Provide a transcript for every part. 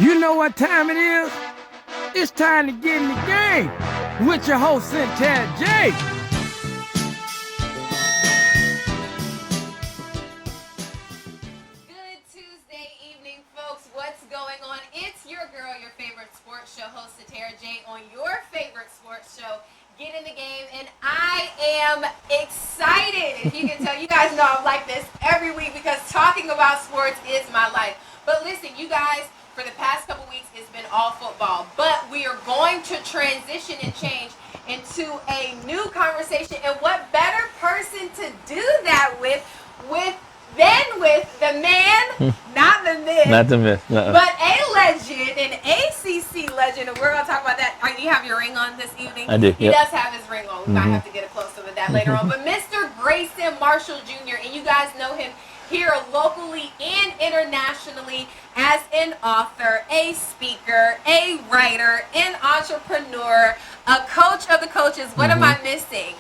You know what time it is? It's time to get in the game with your host, Cynthia J. Good Tuesday evening, folks. What's going on? It's your girl, your favorite sports show host, Satara J, on your favorite sports show, Get in the Game, and I am excited. If you can tell, you guys know I'm like this every week because talking about sports is my life. But listen, you guys, for the past couple weeks, it's been all football. But we are going to transition and change into a new conversation. And what better person to do that with the man, not the myth. Not the myth, no. But a legend, an ACC legend, and we're going to talk about that. Do you have your ring on this evening? I do, He yep. does have his ring on. We might have to get a close-up of that later on. But Mr. Grayson Marshall Jr., and you guys know him here locally and internationally as an author, a speaker, a writer, an entrepreneur, a coach of the coaches. What am I missing?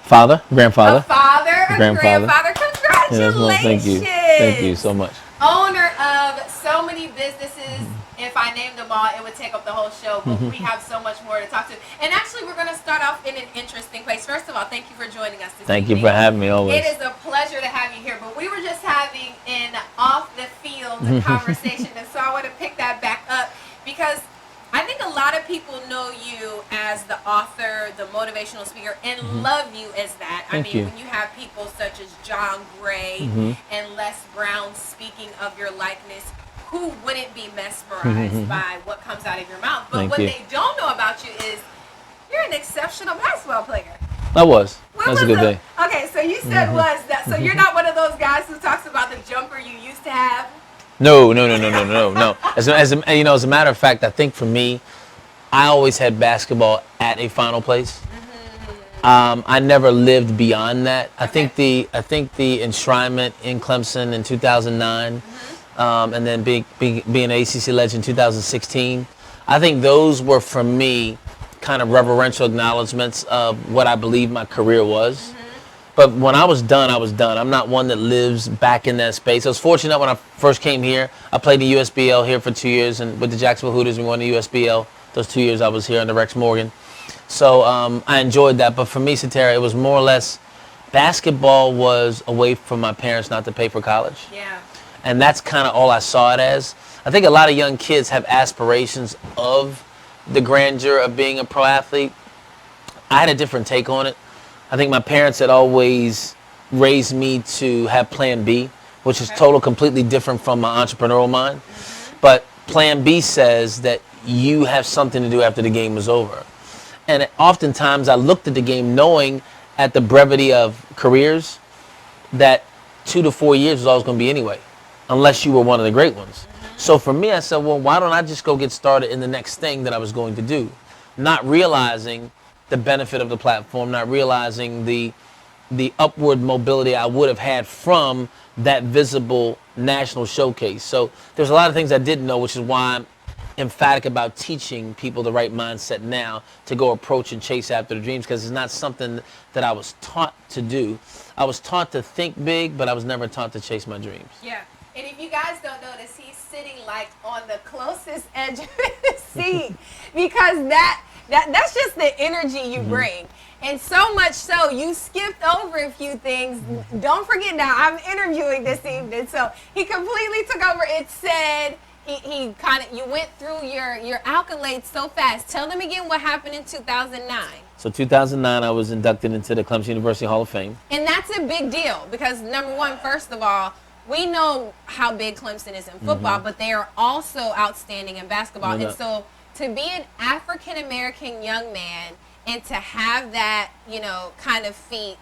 Father, grandfather. A father, a grandfather. Congratulations. Thank you so much. Owner of so many businesses. If I named them all, it would take up the whole show, but we have so much more to talk to. And actually, we're going to start off in an interesting place. First of all, thank you for joining us this Thank you evening. for having me always. It is a pleasure to have you here, but we were just having an off-the-field conversation, and so I want to pick that back up because I think a lot of people know you as the author, the motivational speaker, and love you as that. Thank you. When you have people such as John Gray and Les Brown speaking of your likeness, who wouldn't be mesmerized by what comes out of your mouth? But Thank what you. they don't know about you is you're an exceptional basketball player. I was. When That's a was good thing. Okay, so you said was that. So you're not one of those guys who talks about the jumper you used to have. No. As a matter of fact, I think for me, I always had basketball at a final place. I never lived beyond that. I think the enshrinement in Clemson in 2009, and then being an ACC legend in 2016. I think those were for me kind of reverential acknowledgments of what I believe my career was. But when I was done, I was done. I'm not one that lives back in that space. I was fortunate when I first came here. I played the USBL here for 2 years, and with the Jacksonville Hooters, we won the USBL. Those 2 years I was here under Rex Morgan. So I enjoyed that. But for me, Satara, it was more or less basketball was a way for my parents not to pay for college. Yeah. And that's kind of all I saw it as. I think a lot of young kids have aspirations of the grandeur of being a pro athlete. I had a different take on it. I think my parents had always raised me to have plan B, which is completely different from my entrepreneurial mind. But plan B says that you have something to do after the game is over. And oftentimes I looked at the game knowing at the brevity of careers that 2 to 4 years was always going to be anyway, unless you were one of the great ones. So for me, I said, well, why don't I just go get started in the next thing that I was going to do? Not realizing the benefit of the platform, not realizing the upward mobility I would have had from that visible national showcase. So there's a lot of things I didn't know, which is why I'm emphatic about teaching people the right mindset now to go approach and chase after the dreams, because it's not something that I was taught to do. I was taught to think big, but I was never taught to chase my dreams. Yeah. And if you guys don't notice, he's sitting like on the closest edge of his seat because that's just the energy you bring. And so much so, you skipped over a few things. Don't forget now, I'm interviewing this evening. So he completely took over. It said you went through your accolades so fast. Tell them again what happened in 2009. So 2009, I was inducted into the Clemson University Hall of Fame. And that's a big deal because number one, first of all, we know how big Clemson is in football, but they are also outstanding in basketball. No. And so to be an African-American young man and to have that, kind of feat,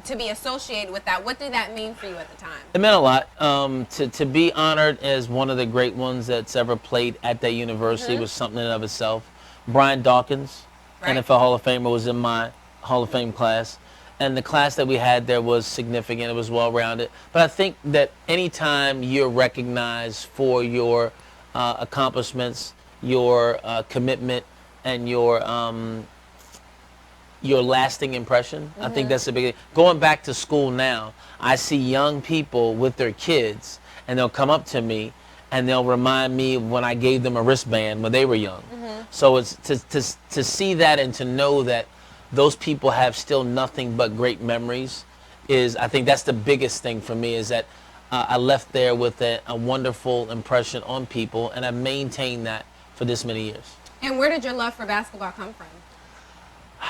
to be associated with that, what did that mean for you at the time? It meant a lot. To be honored as one of the great ones that's ever played at that university was something in and of itself. Brian Dawkins, NFL Hall of Famer, was in my Hall of Fame class. And the class that we had there was significant. It was well-rounded. But I think that anytime you're recognized for your accomplishments, your commitment, and your lasting impression, I think that's a big thing. Going back to school now, I see young people with their kids, and they'll come up to me and they'll remind me when I gave them a wristband when they were young. So it's to see that and to know that those people have still nothing but great memories is, I think that's the biggest thing for me, is that I left there with a wonderful impression on people, and I've maintained that for this many years. And where did your love for basketball come from?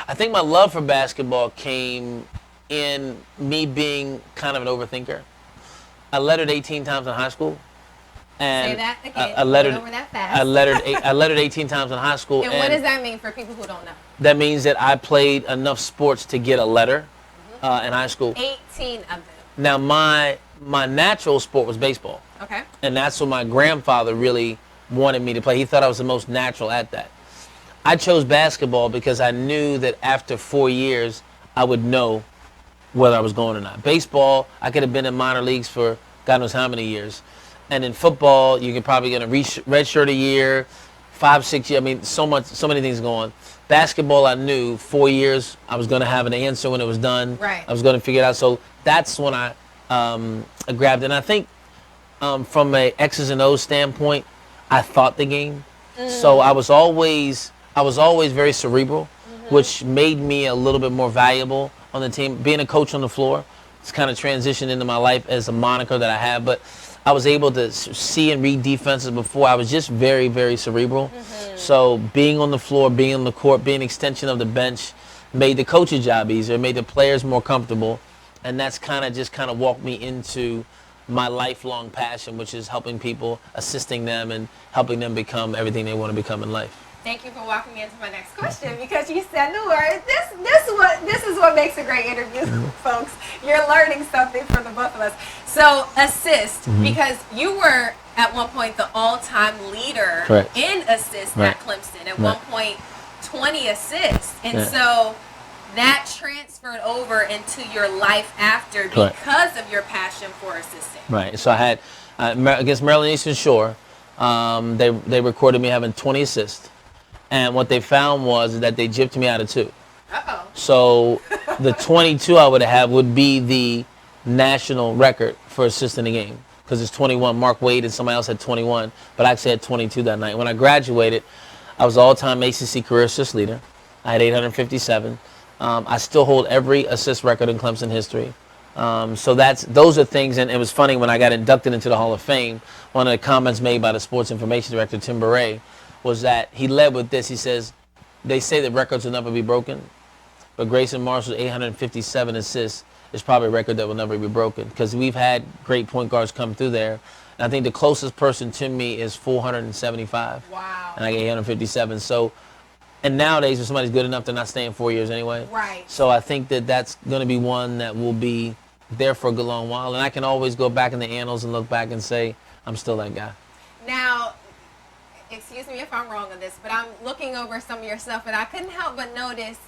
I think my love for basketball came in me being kind of an overthinker. I lettered 18 times in high school. And Say that again. I lettered over that fast. I lettered 18 times in high school. And what does that mean for people who don't know? That means that I played enough sports to get a letter in high school. 18 of them. Now my natural sport was baseball. Okay. And that's what my grandfather really wanted me to play. He thought I was the most natural at that. I chose basketball because I knew that after 4 years I would know whether I was going or not. Baseball, I could have been in minor leagues for God knows how many years. And in football, you can probably get a redshirt a year, 5, 6 years. I mean, so many things going. Basketball, I knew 4 years I was going to have an answer when it was done. Right. I was going to figure it out. So that's when I grabbed it. And I think from a X's and O's standpoint, I thought the game. So I was always very cerebral, which made me a little bit more valuable on the team. Being a coach on the floor, it's kind of transitioned into my life as a moniker that I have. But I was able to see and read defenses before. I was just very, very cerebral. So being on the floor, being on the court, being an extension of the bench made the coach's job easier, made the players more comfortable. And that's kind of walked me into my lifelong passion, which is helping people, assisting them, and helping them become everything they want to become in life. Thank you for walking me into my next question, because you said the word. This is what makes a great interview, folks. You're learning something from the both of us. So assist, because you were at one point the all-time leader Correct. in assists Right. at Clemson. At Right. one point, 20 assists, and Yeah. so that transferred over into your life after Correct. because of your passion for assisting. Right. So I had against Maryland Eastern Shore, they recorded me having 20 assists, and what they found was that they gypped me out of 2. Uh-oh. So the 22 I would have would be the national record for assists in a game, because it's 21. Mark Wade and somebody else had 21, but I actually had 22 that night. When I graduated, I was all-time ACC career assist leader. I had 857. I still hold every assist record in Clemson history. So those are things, and it was funny when I got inducted into the Hall of Fame, one of the comments made by the sports information director, Tim Beret, was that he led with this. He says, they say that records will never be broken, but Grayson Marshall's 857 assists is probably a record that will never be broken, because we've had great point guards come through there. And I think the closest person to me is 475. Wow. And I get 857. So, and nowadays, if somebody's good enough, they're not staying 4 years anyway. Right. So I think that that's going to be one that will be there for a good long while. And I can always go back in the annals and look back and say, I'm still that guy. Now, excuse me if I'm wrong on this, but I'm looking over some of your stuff, and I couldn't help but notice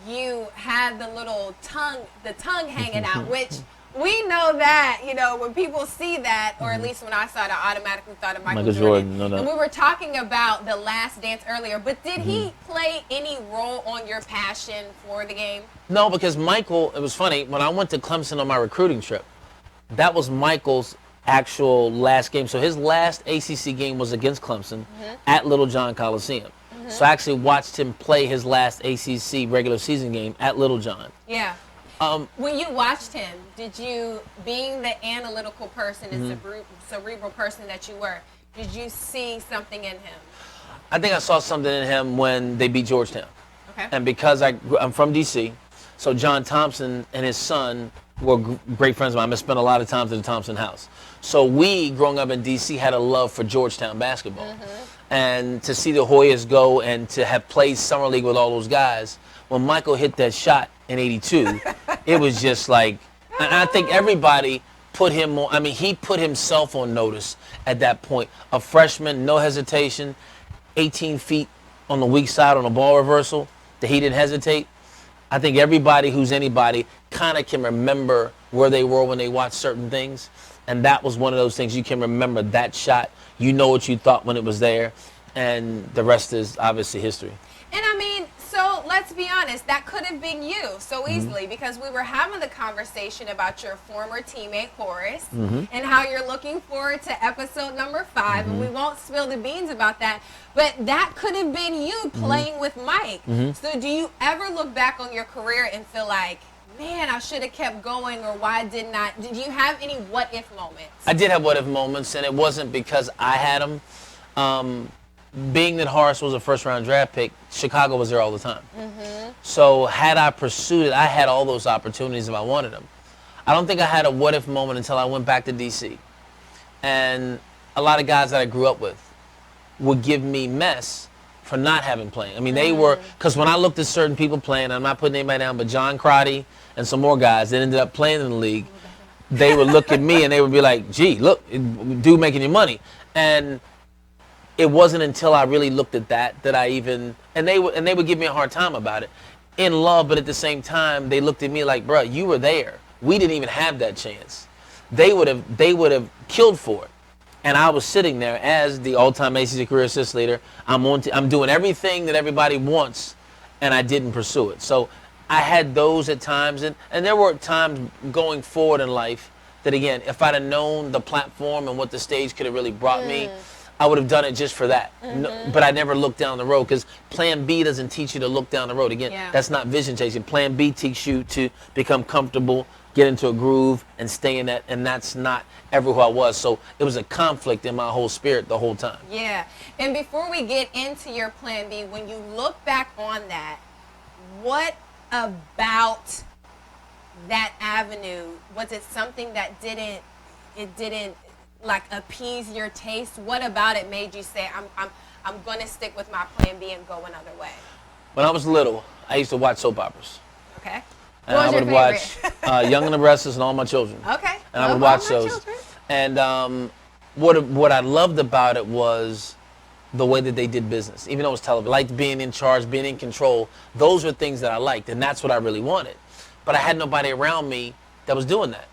you had the little tongue hanging out, which we know that, when people see that, or at least when I saw it, I automatically thought of Michael Jordan. No. And we were talking about The Last Dance earlier, but did he play any role on your passion for the game? No, because Michael, it was funny, when I went to Clemson on my recruiting trip, that was Michael's actual last game. So his last ACC game was against Clemson at Little John Coliseum. So I actually watched him play his last ACC regular season game at Little John. Yeah. When you watched him, did you, being the analytical person and cerebral person that you were, did you see something in him? I think I saw something in him when they beat Georgetown. Okay. And because I'm from D.C., so John Thompson and his son were great friends of mine. I spent a lot of time at the Thompson house. So we, growing up in D.C., had a love for Georgetown basketball. And to see the Hoyas go and to have played summer league with all those guys, when Michael hit that shot in '82, it was just like, and I think everybody put him on, he put himself on notice at that point. A freshman, no hesitation, 18 feet on the weak side on a ball reversal, that he didn't hesitate. I think everybody who's anybody kind of can remember where they were when they watched certain things. And that was one of those things. You can remember that shot. You know what you thought when it was there. And the rest is obviously history. And so let's be honest, that could have been you so easily because we were having the conversation about your former teammate Horace and how you're looking forward to episode number 5, and we won't spill the beans about that, but that could have been you playing with Mike. So do you ever look back on your career and feel like, man, I should have kept going, or why didn't I? Did you have any what-if moments? I did have what-if moments, and it wasn't because I had them. Being that Horace was a first-round draft pick, Chicago was there all the time. So had I pursued it, I had all those opportunities if I wanted them. I don't think I had a what-if moment until I went back to D.C. And a lot of guys that I grew up with would give me mess for not having playing. I mean, they were, because when I looked at certain people playing, I'm not putting anybody down, but John Crotty and some more guys that ended up playing in the league, they would look at me and they would be like, gee, look, dude making you money. And it wasn't until I really looked at that I even, and they would give me a hard time about it, in love, but at the same time, they looked at me like, bro, you were there. We didn't even have that chance. They would have killed for it. And I was sitting there as the all-time ACC career assist leader. I'm doing everything that everybody wants, and I didn't pursue it. So I had those at times, and there were times going forward in life that, again, if I'd have known the platform and what the stage could have really brought me, I would have done it just for that. No, but I never looked down the road, because Plan B doesn't teach you to look down the road. Again, that's not vision chasing. Plan B teaches you to become comfortable, get into a groove, and stay in that, and that's not ever who I was. So it was a conflict in my whole spirit the whole time. Yeah. And before we get into your Plan B, when you look back on that, what about that avenue, was it something that didn't like appease your taste? What about it made you say, I'm going to stick with my Plan B and go another way? When I was little, I used to watch soap operas. Okay. And What was I your would favorite? watch Young and the Restless and All My Children. Okay. And I would Love watch All My those. Children. And what I loved about it was the way that they did business. Even though it was television, I liked being in charge, being in control. Those were things that I liked, and that's what I really wanted. But I had nobody around me that was doing that.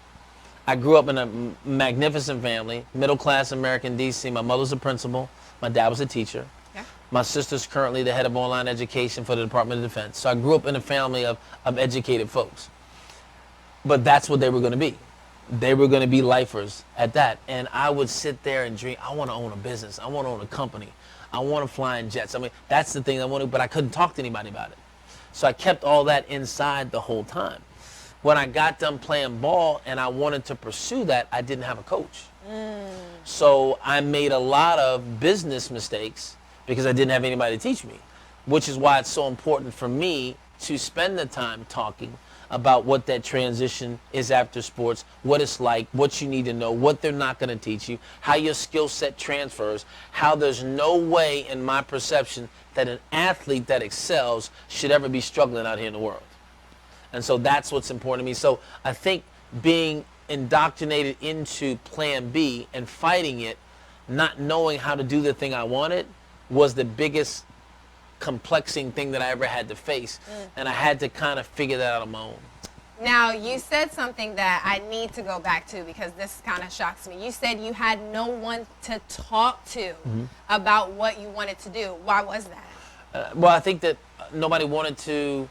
I grew up in a magnificent family, middle-class American D.C. My mother's a principal. My dad was a teacher. Yeah. My sister's currently the head of online education for the Department of Defense. So I grew up in a family of educated folks. But that's what they were going to be. They were going to be lifers at that. And I would sit there and dream, I want to own a business. I want to own a company. I want to fly in jets. I mean, that's the thing I wanted, but I couldn't talk to anybody about it. So I kept all that inside the whole time. When I got done playing ball and I wanted to pursue that, I didn't have a coach. So I made a lot of business mistakes because I didn't have anybody to teach me, which is why it's so important for me to spend the time talking about what that transition is after sports, what it's like, what you need to know, what they're not going to teach you, how your skill set transfers, how there's no way, in my perception, that an athlete that excels should ever be struggling out here in the world. And so that's what's important to me. So I think being indoctrinated into Plan B and fighting it, not knowing how to do the thing I wanted, was the biggest complexing thing that I ever had to face. And I had to kind of figure that out on my own. Now, you said something that I need to go back to because this kind of shocks me. You said you had no one to talk to about what you wanted to do. Why was that? Well, I think that nobody wanted to.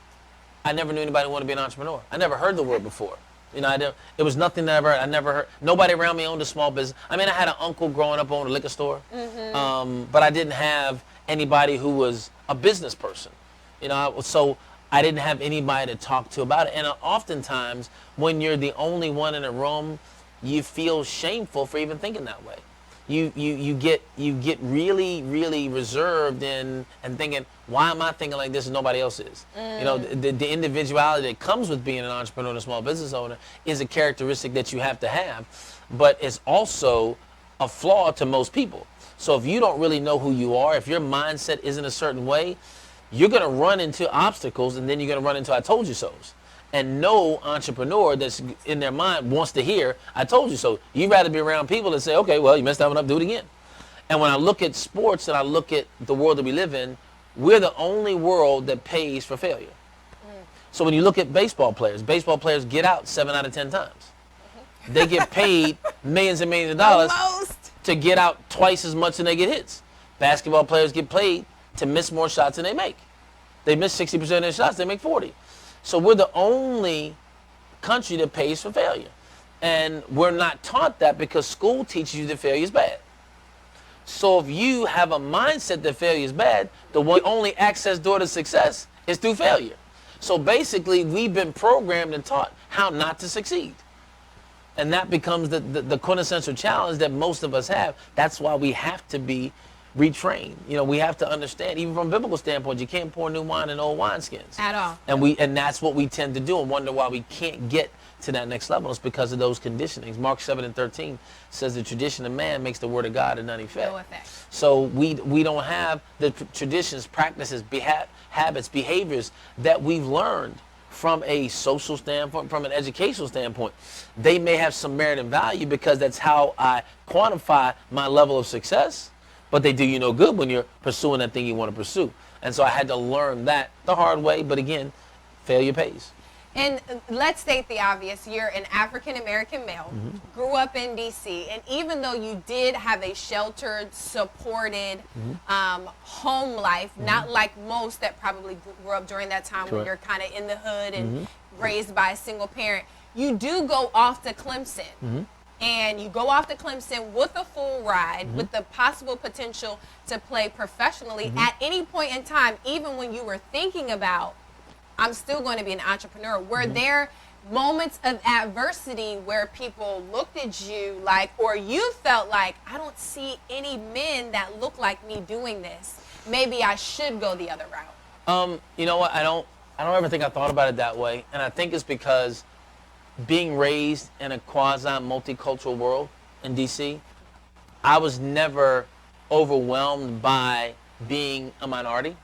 I never knew anybody wanted to be an entrepreneur. I never heard the word before. You know, it was nothing that I never heard. Nobody around me owned a small business. I mean, I had an uncle growing up owned a liquor store, but I didn't have anybody who was a business person. You know, so I didn't have anybody to talk to about it. And oftentimes, when you're the only one in a room, you feel shameful for even thinking that way. You get really reserved and thinking, why am I thinking like this and nobody else is? You know, the individuality that comes with being an entrepreneur and a small business owner is a characteristic that you have to have, but it's also a flaw to most people. So if you don't really know who you are, if your mindset isn't a certain way, you're going to run into obstacles, and then you're going to run into I told you so's. And no entrepreneur that's in their mind wants to hear, I told you so. You'd rather be around people that say, okay, well, you messed that one up, do it again. And when I look at sports and I look at the world that we live in, we're the only world that pays for failure. So when you look at baseball players get out 7 out of 10 times. They get paid millions and millions of dollars to get out twice as much than they get hits. Basketball players get paid to miss more shots than they make. They miss 60% of their shots, they make 40. So we're the only country that pays for failure. And we're not taught that because school teaches you that failure is bad. So if you have a mindset that failure is bad, the only access door to success is through failure. So basically, we've been programmed and taught how not to succeed. And that becomes the quintessential challenge that most of us have. That's why we have to be retrained. You know, we have to understand, even from a biblical standpoint, you can't pour new wine in old wineskins. At all. And that's what we tend to do and wonder why we can't get to that next level. It's because of those conditionings. Mark 7:13 says the tradition of man makes the word of God of none effect. No effect. So we don't have the traditions, practices, habits, behaviors that we've learned from a social standpoint, from an educational standpoint. They may have some merit and value because that's how I quantify my level of success, but they do you no good when you're pursuing that thing you want to pursue. And so I had to learn that the hard way, but again, failure pays. And let's state the obvious, you're an African-American male, grew up in D.C., and even though you did have a sheltered, supported home life, not like most that probably grew up during that time when you're kind of in the hood and raised by a single parent, you do go off to Clemson. And you go off to Clemson with a full ride, with the possible potential to play professionally at any point in time, even when you were thinking about, I'm still going to be an entrepreneur. Were there moments of adversity where people looked at you like, or you felt like, I don't see any men that look like me doing this. Maybe I should go the other route? You know what? I don't ever think I thought about it that way. And I think it's because being raised in a quasi-multicultural world in D.C., I was never overwhelmed by being a minority.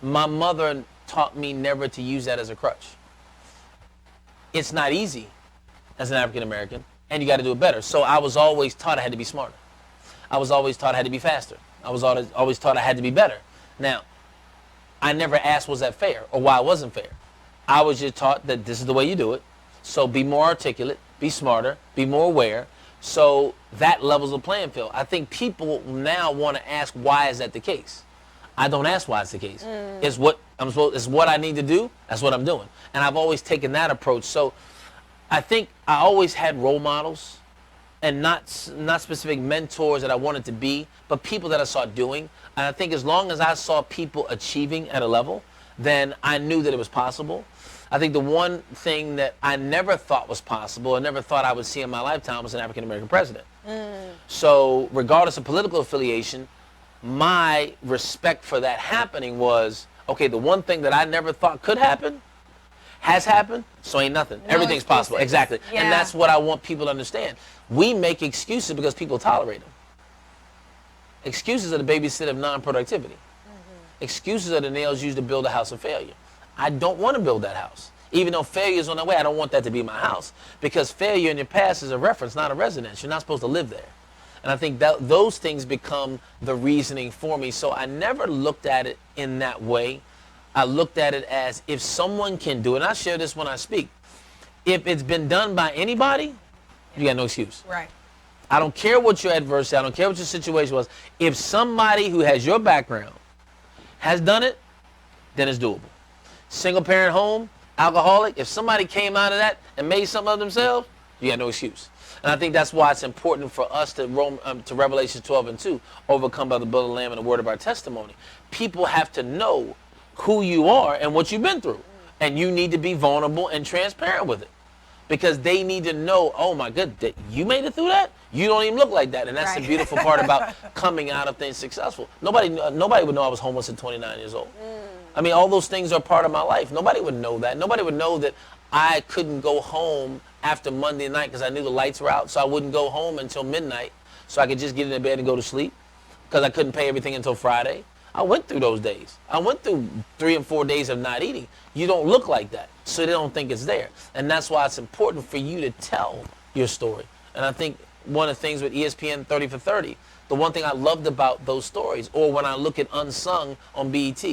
My mother taught me never to use that as a crutch. It's not easy as an African American, and you got to do it better. So I was always taught I had to be smarter. I was always taught I had to be faster. I was always taught I had to be better. Now, I never asked, was that fair, or why it wasn't fair. I was just taught that this is the way you do it. So be more articulate, be smarter, be more aware. So that levels the playing field. I think people now want to ask, why is that the case? I don't ask why it's the case. It's what it's what I need to do. That's what I'm doing. And I've always taken that approach. So I think I always had role models, and not specific mentors that I wanted to be, but people that I saw doing. And I think as long as I saw people achieving at a level, then I knew that it was possible. I think the one thing that I never thought was possible, I never thought I would see in my lifetime, was an African American president. So regardless of political affiliation, my respect for that happening was, okay, the one thing that I never thought could happen has happened, so ain't nothing. No Everything's possible. excuses. Exactly. Yeah. And that's what I want people to understand. We make excuses because people tolerate them. Excuses are the babysitter of non-productivity. Excuses are the nails used to build a house of failure. I don't want to build that house. Even though failure is on the way, I don't want that to be my house, because failure in your past is a reference, not a residence. You're not supposed to live there. And I think that those things become the reasoning for me. So I never looked at it in that way. I looked at it as, if someone can do it, and I share this when I speak, if it's been done by anybody, you got no excuse. Right. I don't care what your adversity, I don't care what your situation was. If somebody who has your background has done it, then it's doable. Single parent home, alcoholic, if somebody came out of that and made something of themselves, you got no excuse. And I think that's why it's important for us to Revelation 12:2, overcome by the blood of the Lamb and the word of our testimony. People have to know who you are and what you've been through. And you need to be vulnerable and transparent with it, because they need to know, oh my goodness, you made it through that? You don't even look like that. And that's the beautiful part about coming out of things successful. Nobody would know I was homeless at 29 years old. I mean, all those things are part of my life. Nobody would know that. Nobody would know that I couldn't go home after Monday night because I knew the lights were out, so I wouldn't go home until midnight so I could just get into bed and go to sleep, because I couldn't pay everything until Friday. I went through those days. I went through 3 and 4 days of not eating. You don't look like that, so they don't think it's there. And that's why it's important for you to tell your story. And I think one of the things with ESPN 30 for 30, the one thing I loved about those stories, or when I look at Unsung on BET,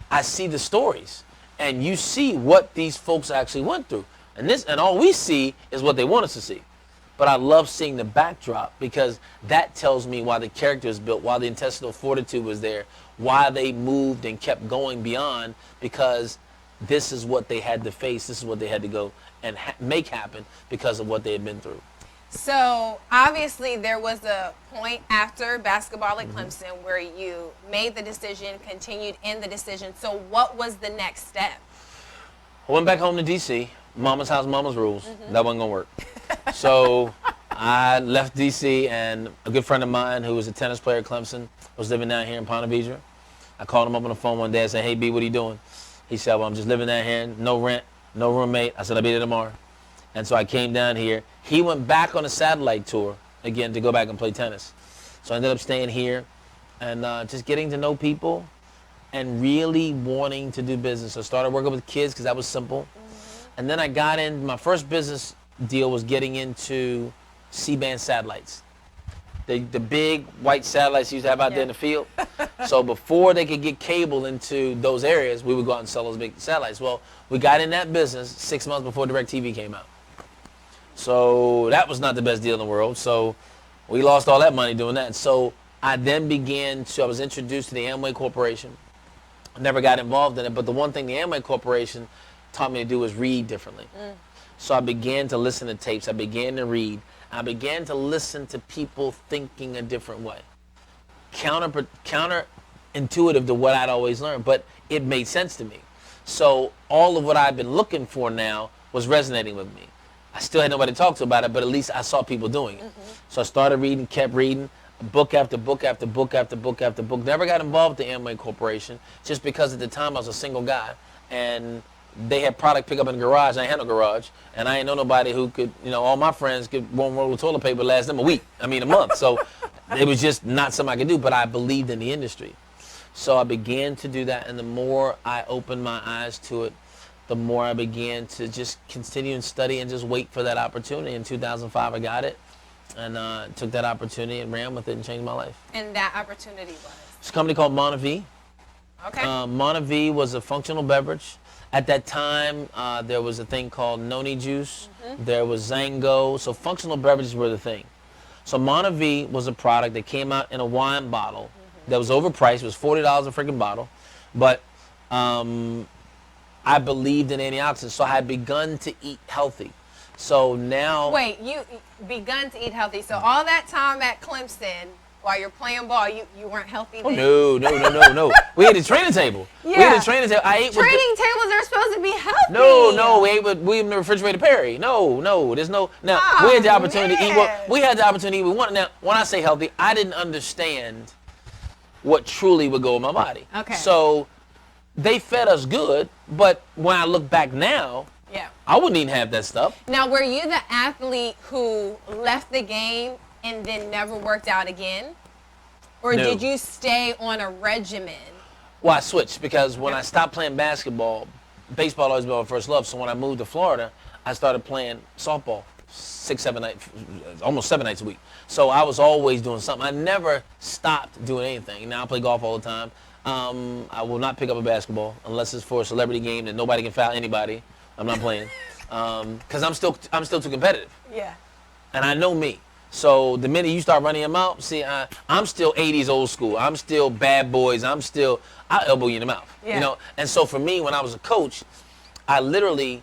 I see the stories, and you see what these folks actually went through. And all we see is what they want us to see. but I love seeing the backdrop because that tells me why the character is built, why the intestinal fortitude was there, why they moved and kept going beyond, because this is what they had to face, this is what they had to go and make happen because of what they had been through. So obviously there was a point after basketball at Clemson where you made the decision, continued in the decision. So what was the next step? I went back home to D.C. Mama's house, mama's rules. That wasn't going to work. So I left D.C. and a good friend of mine who was a tennis player at Clemson was living down here in Ponte Vedra. I called him up on the phone one day and said, "Hey, B, what are you doing?" He said, "Well, I'm just living down here, no rent, no roommate." I said, "I'll be there tomorrow." And so I came down here. He went back on a satellite tour again to go back and play tennis. So I ended up staying here and just getting to know people and really wanting to do business. So I started working with kids because that was simple. And then I got in, my first business deal was getting into C-band satellites. The big white satellites you used to have out there in the field. So before they could get cable into those areas, we would go out and sell those big satellites. Well, we got in that business 6 months before DirecTV came out. So that was not the best deal in the world. So we lost all that money doing that. So I then I was introduced to the Amway Corporation. I never got involved in it, but the one thing the Amway Corporation taught me to do was read differently. So I began to listen to tapes. I began to read. I began to listen to people thinking a different way. Counterintuitive to what I'd always learned, but it made sense to me. So all of what I've been looking for now was resonating with me. I still had nobody to talk to about it, but at least I saw people doing it. So I started reading, kept reading, book after book after book after book after book. Never got involved with the Amway Corporation just because at the time I was a single guy and they had product pickup in the garage. I ain't had no garage, and I ain't know nobody who could, all my friends could one roll of toilet paper last them a month. So it was just not something I could do, but I believed in the industry. So I began to do that, and the more I opened my eyes to it, the more I began to just continue and study and just wait for that opportunity. In 2005, I got it, and took that opportunity and ran with it and changed my life. And that opportunity was? It's a company called Monavie. Okay. Monavie was a functional beverage. At that time, there was a thing called Noni Juice. There was Zango. So functional beverages were the thing. So Monavie was a product that came out in a wine bottle that was overpriced. It was $40 a freaking bottle. But I believed in antioxidants, so I had begun to eat healthy. So now... Wait, you begun to eat healthy. So all that time at Clemson, while you're playing ball, you weren't healthy then? Oh, no. We had a training table. Yeah. We had a training table. I ate Training tables are supposed to be healthy. No, we ate with William the Refrigerator Perry. No, there's no... Now, we had the opportunity to eat what... We had the opportunity to eat one. Now, when I say healthy, I didn't understand what truly would go in my body. Okay. So, they fed us good, but when I look back now, I wouldn't even have that stuff. Now, were you the athlete who left the game and then never worked out again? Or No. did you stay on a regimen? Well, I switched because when I stopped playing basketball, baseball always been my first love. So when I moved to Florida, I started playing softball 6-7 nights, almost 7 nights a week. So I was always doing something. I never stopped doing anything. Now I play golf all the time. I will not pick up a basketball unless it's for a celebrity game that nobody can foul anybody. I'm not playing because I'm still too competitive. Yeah. And I know me. So the minute you start running them out, see, I'm still 80s old school. I'm still bad boys. I'll elbow you in the mouth. Yeah. And so for me, when I was a coach, I literally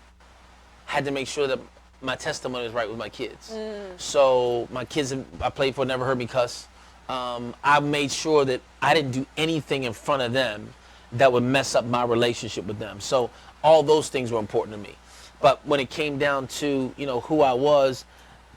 had to make sure that my testimony was right with my kids. So my kids I played for never heard me cuss. I made sure that I didn't do anything in front of them that would mess up my relationship with them. So all those things were important to me. But when it came down to, who I was,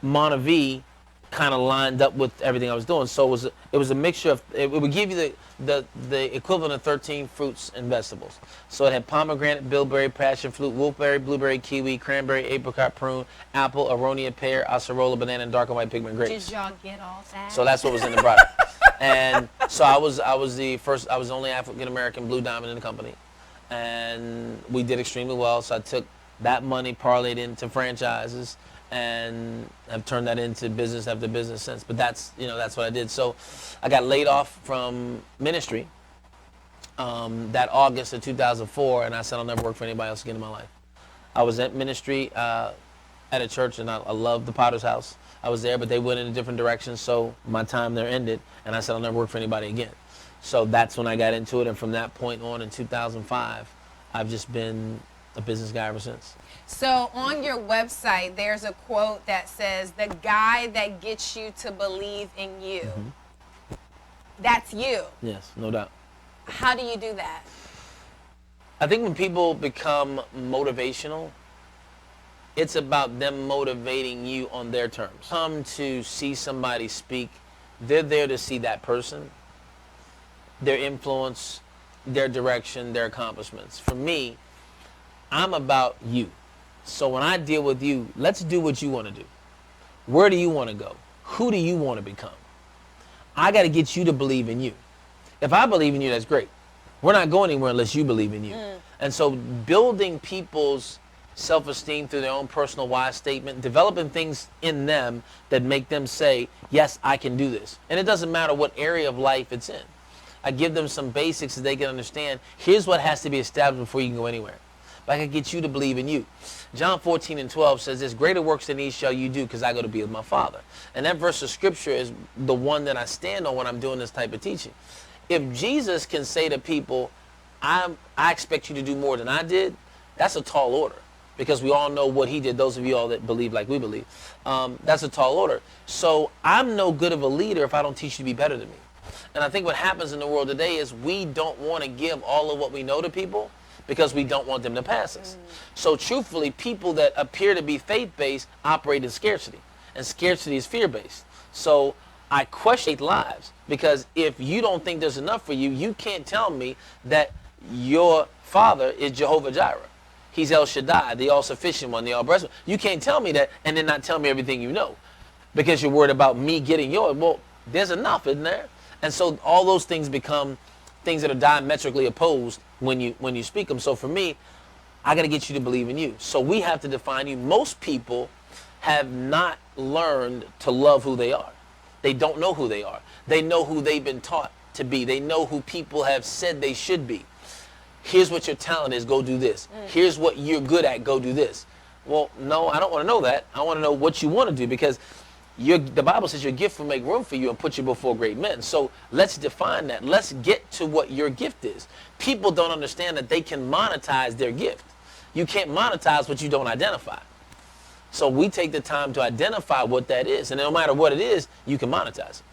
Monavie kind of lined up with everything I was doing. So it was a mixture of, it would give you the equivalent of 13 fruits and vegetables. So it had pomegranate, bilberry, passion fruit, wolfberry, blueberry, kiwi, cranberry, apricot, prune, apple, aronia, pear, acerola, banana, and dark and white pigment grapes. Did y'all get all that? So that's what was in the product. And so I was the only African American Blue Diamond in the company. And we did extremely well. So I took that money, parlayed into franchises, and have turned that into business after business since. But that's what I did. So I got laid off from ministry that August of 2004, and I said I'll never work for anybody else again in my life. I was at ministry at a church, and I loved the Potter's House. I was there, but they went in a different direction, so my time there ended, and I said I'll never work for anybody again. So that's when I got into it, and from that point on in 2005, I've just been a business guy ever since. So on your website, there's a quote that says, "The guy that gets you to believe in you." Mm-hmm. That's you. Yes, no doubt. How do you do that? I think when people become motivational, it's about them motivating you on their terms. Come to see somebody speak, they're there to see that person, their influence, their direction, their accomplishments. For me, I'm about you. So when I deal with you, let's do what you want to do. Where do you want to go? Who do you want to become? I got to get you to believe in you. If I believe in you, that's great. We're not going anywhere unless you believe in you. And so building people's self-esteem through their own personal why statement, developing things in them that make them say, yes, I can do this. And it doesn't matter what area of life it's in. I give them some basics so they can understand, here's what has to be established before you can go anywhere. But I can get you to believe in you. John 14:12 says this, greater works than these shall you do because I go to be with my Father. And that verse of scripture is the one that I stand on when I'm doing this type of teaching. If Jesus can say to people, I expect you to do more than I did, that's a tall order. Because we all know what he did, those of you all that believe like we believe. That's a tall order. So I'm no good of a leader if I don't teach you to be better than me. And I think what happens in the world today is we don't want to give all of what we know to people because we don't want them to pass us. So truthfully, people that appear to be faith-based operate in scarcity. And scarcity is fear-based. So I question lives because if you don't think there's enough for you, you can't tell me that your father is Jehovah Jireh. He's El Shaddai, the all-sufficient one, the all-breasted one. You can't tell me that and then not tell me everything you know because you're worried about me getting yours. Well, there's enough, isn't there? And so all those things become things that are diametrically opposed when you speak them. So for me, I got to get you to believe in you. So we have to define you. Most people have not learned to love who they are. They don't know who they are. They know who they've been taught to be. They know who people have said they should be. Here's what your talent is, go do this. Here's what you're good at, go do this. Well, no, I don't want to know that. I want to know what you want to do because the Bible says your gift will make room for you and put you before great men. So let's define that. Let's get to what your gift is. People don't understand that they can monetize their gift. You can't monetize what you don't identify. So we take the time to identify what that is. And no matter what it is, you can monetize it.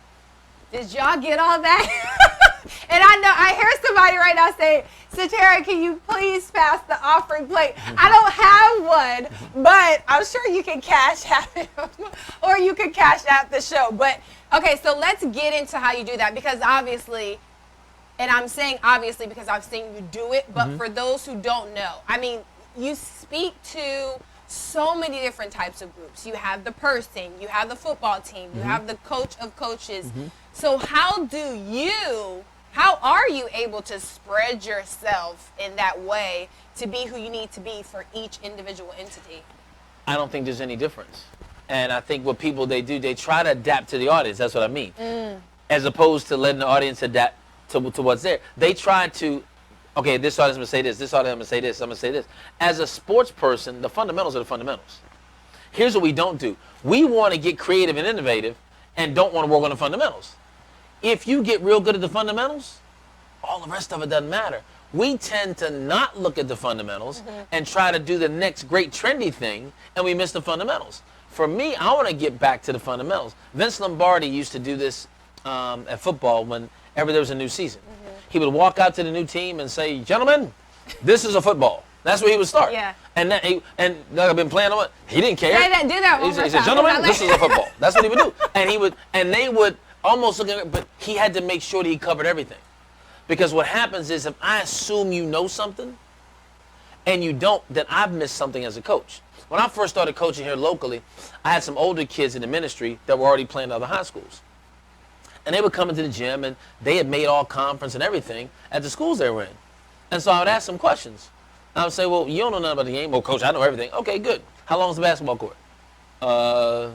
Did y'all get all that? And I know, I hear somebody right now say, Satara, can you please pass the offering plate? I don't have one, but I'm sure you can cash app it or you can cash app the show. But, okay, so let's get into how you do that because obviously, and I'm saying obviously because I've seen you do it, but for those who don't know, I mean, you speak to so many different types of groups. You have the person, you have the football team, you have the coach of coaches. So how are you able to spread yourself in that way to be who you need to be for each individual entity? I don't think there's any difference. And I think what people, they try to adapt to the audience. That's what I mean. As opposed to letting the audience adapt to what's there. They try to, okay, this audience going to say this audience going to say this, I'm going to say this. As a sports person, the fundamentals are the fundamentals. Here's what we don't do. We want to get creative and innovative and don't want to work on the fundamentals. If you get real good at the fundamentals, all the rest of it doesn't matter. We tend to not look at the fundamentals and try to do the next great trendy thing, and we miss the fundamentals. For me, I want to get back to the fundamentals. Vince Lombardi used to do this at football whenever there was a new season. He would walk out to the new team and say, gentlemen, this is a football. That's where he would start. Yeah. And I've been playing on it. He didn't care. Do that one He said, gentlemen, this is a football. That's what he would do. And they would almost look at it, but he had to make sure that he covered everything. Because what happens is if I assume you know something and you don't, then I've missed something as a coach. When I first started coaching here locally, I had some older kids in the ministry that were already playing at other high schools. And they would come into the gym and they had made all conference and everything at the schools they were in. And so I would ask them questions. I would say, well, you don't know nothing about the game. Well, coach, I know everything. Okay, good. How long is the basketball court? How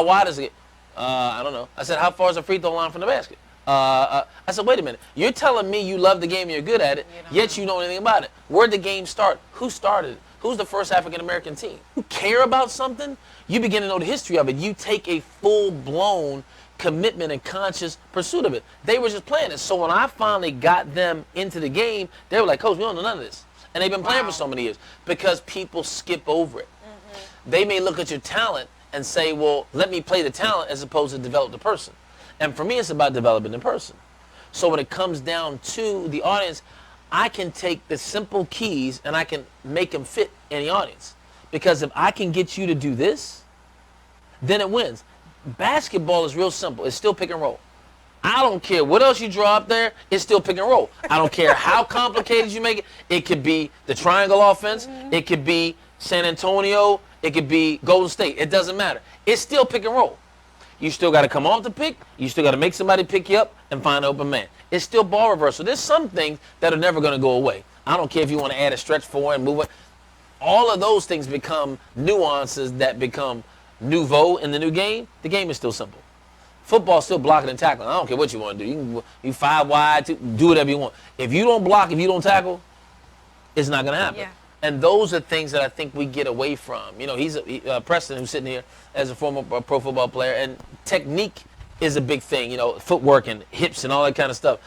wide is it? I don't know. I said, how far is the free throw line from the basket? I said, wait a minute. You're telling me you love the game and you're good at it, yet you know anything about it. Where'd the game start? Who started it? who's the first African-American team? You care about something, you begin to know the history of it. You take a full-blown commitment and conscious pursuit of it. They were just playing it. So when I finally got them into the game, they were like, Coach, we don't know none of this. And they've been playing for so many years because people skip over it. They may look at your talent and say, well, let me play the talent as opposed to develop the person. And for me, it's about developing the person. So when it comes down to the audience, I can take the simple keys and I can make them fit any audience. Because if I can get you to do this, then it wins. Basketball is real simple. It's still pick and roll. I don't care what else you draw up there. It's still pick and roll. I don't care how complicated you make it. It could be the triangle offense. It could be San Antonio. It could be Golden State. It doesn't matter. It's still pick and roll. You still got to come off the pick. You still got to make somebody pick you up and find an open man. It's still ball reversal. There's some things that are never going to go away. I don't care if you want to add a stretch four and move it. All of those things become nuances that become nouveau in the new game. The game is still simple. Football's still blocking and tackling. I don't care what you want to do. You 5 wide, do whatever you want. If you don't block, if you don't tackle, it's not going to happen. Yeah. And those are things that I think we get away from. You know, he's Preston, who's sitting here as a former pro football player, and technique is a big thing. You know, footwork and hips and all that kind of stuff.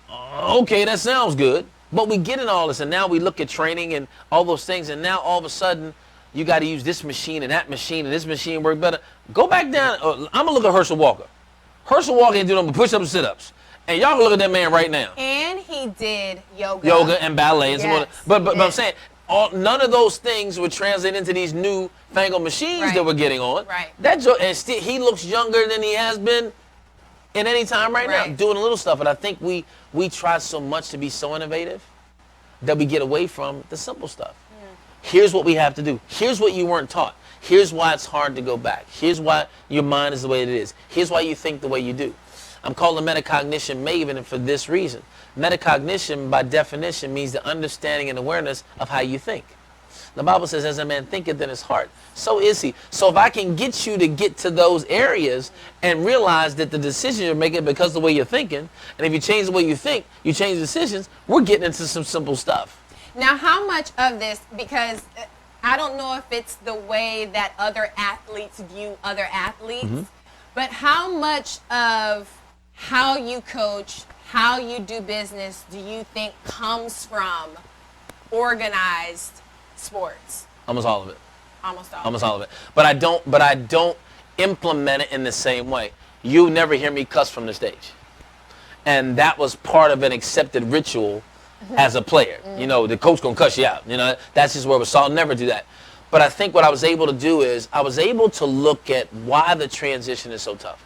Okay, that sounds good, but we get in all this, and now we look at training and all those things, and now all of a sudden you got to use this machine and that machine, and this machine work better. Go back down. I'm gonna look at Herschel Walker. Herschel Walker ain't doing no push-ups and sit-ups. And y'all can look at that man right now. And he did yoga. Yoga and ballet and Yes, but I'm saying none of those things would translate into these new fangled machines that we're getting on. Right. And still, he looks younger than he has been in any time right now, doing a little stuff. And I think we try so much to be so innovative that we get away from the simple stuff. Here's what we have to do. Here's what you weren't taught. Here's why it's hard to go back. Here's why your mind is the way it is. Here's why you think the way you do. I'm called a metacognition maven, and for this reason. Metacognition, by definition, means the understanding and awareness of how you think. The Bible says, as a man thinketh in his heart, so is he. So if I can get you to get to those areas and realize that the decision you're making because of the way you're thinking, and if you change the way you think, you change decisions, we're getting into some simple stuff. Now, how much of this, because I don't know if it's the way that other athletes view other athletes, but how much of how you coach, how you do business, do you think comes from organized sports? Almost all of it. Almost all. Almost all of it. But I don't implement it in the same way. You never hear me cuss from the stage. And that was part of an accepted ritual as a player. You know, the coach gonna cuss you out. You know, that's just where it was. So I'll never do that. But I think what I was able to do is I was able to look at why the transition is so tough.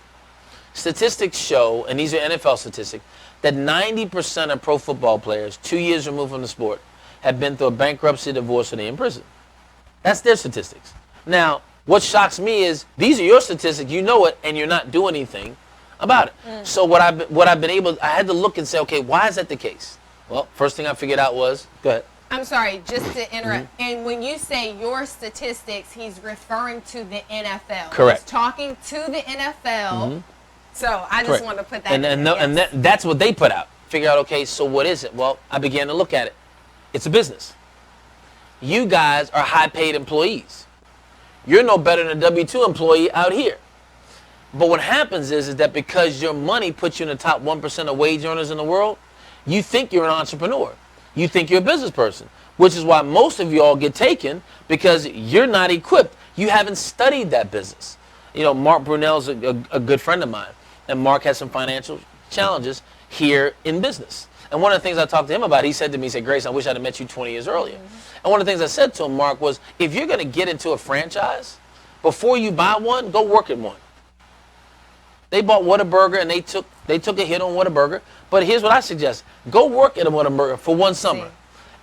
Statistics show, and these are NFL statistics, that 90% of pro football players, 2 years removed from the sport, have been through a bankruptcy, divorce, or they're in prison. That's their statistics. Now, what shocks me is these are your statistics, you know it, and you're not doing anything about it. So what I've been able, I had to look and say, okay, why is that the case? Well, first thing I figured out was, go ahead. I'm sorry, just to interrupt. And when you say your statistics, he's referring to the NFL. Correct. He's talking to the NFL. So I just want to put that and that's what they put out. Figure out, okay, so what is it? Well, I began to look at it. It's a business. You guys are high-paid employees. You're no better than a W-2 employee out here. But what happens is that because your money puts you in the top 1% of wage earners in the world, you think you're an entrepreneur. You think you're a business person, which is why most of y'all get taken because you're not equipped. You haven't studied that business. You know, Mark Brunell's a good friend of mine, and Mark has some financial challenges here in business. And one of the things I talked to him about, he said to me, he said, Grace, I wish I'd have met you 20 years earlier. And one of the things I said to him, Mark, was if you're going to get into a franchise, before you buy one, go work at one. They bought Whataburger, and they took a hit on Whataburger. But here's what I suggest. Go work at a Whataburger for one summer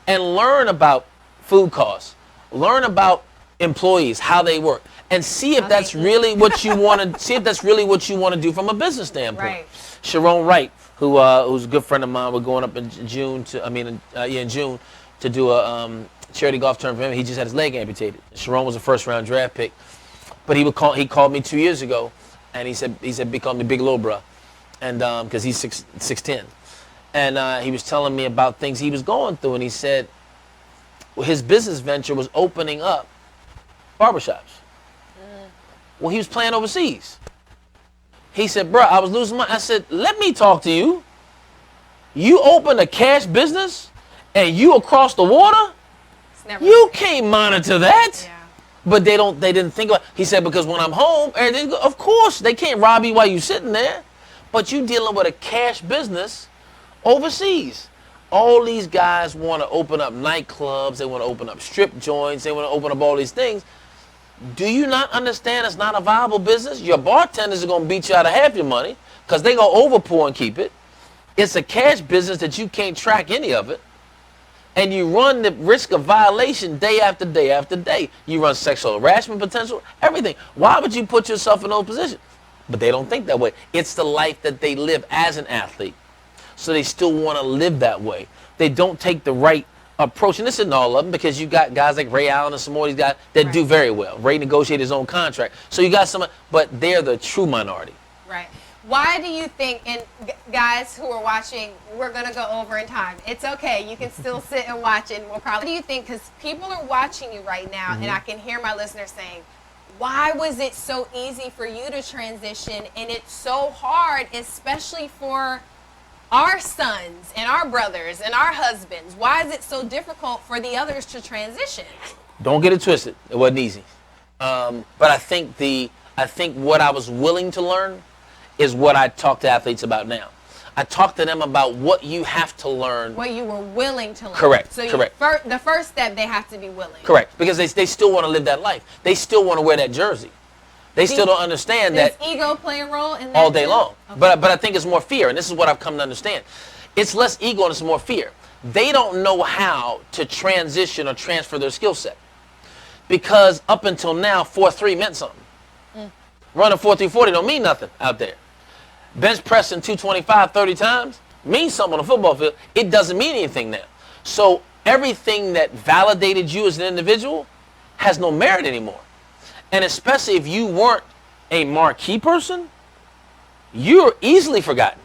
and learn about food costs. Learn about employees, how they work, and see if that's really what you want to see if that's really what you want to do from a business standpoint. Right. Sharon Wright, who's a good friend of mine, we're going up in June to do a charity golf tournament for him. He just had his leg amputated. Sharon was a first-round draft pick, but he called me 2 years ago, and he said become the big little bruh, and because he's 6'10", and he was telling me about things he was going through, and he said, his business venture was opening up barbershops. Well, he was playing overseas. He said, bro, I was losing money. I said, let me talk to you. You open a cash business and you across the water? You can't monitor that. Yeah. But they didn't think about it. He said, because when I'm home, everything, of course, they can't rob you while you're sitting there. But you dealing with a cash business overseas. All these guys want to open up nightclubs. They want to open up strip joints. They want to open up all these things. Do you not understand it's not a viable business? Your bartenders are going to beat you out of half your money because they're going to overpour and keep it. It's a cash business that you can't track any of it. And you run the risk of violation day after day after day. You run sexual harassment potential, everything. Why would you put yourself in those positions? But they don't think that way. It's the life that they live as an athlete. So they still want to live that way. They don't take the right approach. And this isn't all of them, because you got guys like Ray Allen and some more of these guys that do very well. Ray negotiated his own contract. So you got some, but they're the true minority. Right. Why do you think, and guys who are watching, we're going to go over in time. It's okay. You can still sit and watch it. And we'll probably, what do you think? Because people are watching you right now, and I can hear my listeners saying, why was it so easy for you to transition, and it's so hard, especially for our sons and our brothers and our husbands? Why is it so difficult for the others to transition? Don't get it twisted. It wasn't easy. But I think what I was willing to learn is what I talk to athletes about now. I talk to them about what you have to learn. What you were willing to learn. Correct. So correct. The first step, they have to be willing. Correct. Because they still want to live that life. They still want to wear that jersey. They still don't understand that. Does ego play a role in that? All day too? long. Okay. But I think it's more fear, and this is what I've come to understand. It's less ego and it's more fear. They don't know how to transition or transfer their skill set. Because up until now, 4-3 meant something. Running 4-3-40 don't mean nothing out there. Bench pressing 225 30 times means something on the football field. It doesn't mean anything now. So everything that validated you as an individual has no merit anymore. And especially if you weren't a marquee person, you're easily forgotten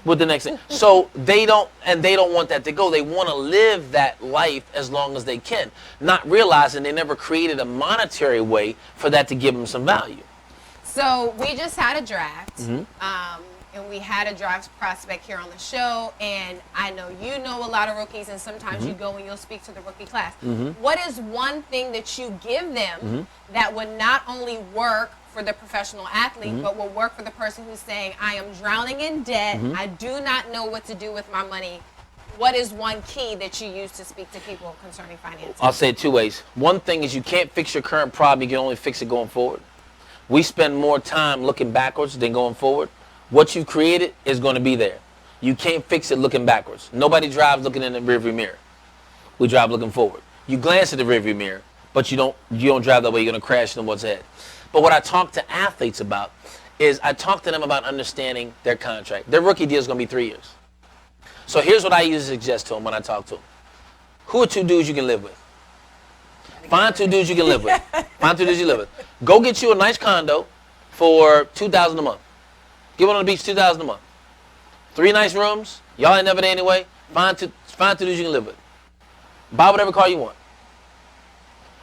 with the next thing. So they don't want that to go. They want to live that life as long as they can, not realizing they never created a monetary way for that to give them some value. So we just had a draft, and we had a draft prospect here on the show, and I know you know a lot of rookies, and sometimes you go and you'll speak to the rookie class. What is one thing that you give them that would not only work for the professional athlete, but will work for the person who's saying, I am drowning in debt, I do not know what to do with my money? What is one key that you use to speak to people concerning finances? I'll say it two ways. One thing is you can't fix your current problem, you can only fix it going forward. We spend more time looking backwards than going forward. What you've created is going to be there. You can't fix it looking backwards. Nobody drives looking in the rearview mirror. We drive looking forward. You glance at the rearview mirror, but you don't drive that way. You're going to crash into what's ahead. But what I talk to athletes about is I talk to them about understanding their contract. Their rookie deal is going to be 3 years. So here's what I usually suggest to them when I talk to them. Who are two dudes you can live with? Find two dudes you can live with. Find two dudes you live with. Go get you a nice condo for $2,000 a month. Get one on the beach, $2,000 a month. 3 nice rooms. Y'all ain't never there anyway. Find two dudes you can live with. Buy whatever car you want.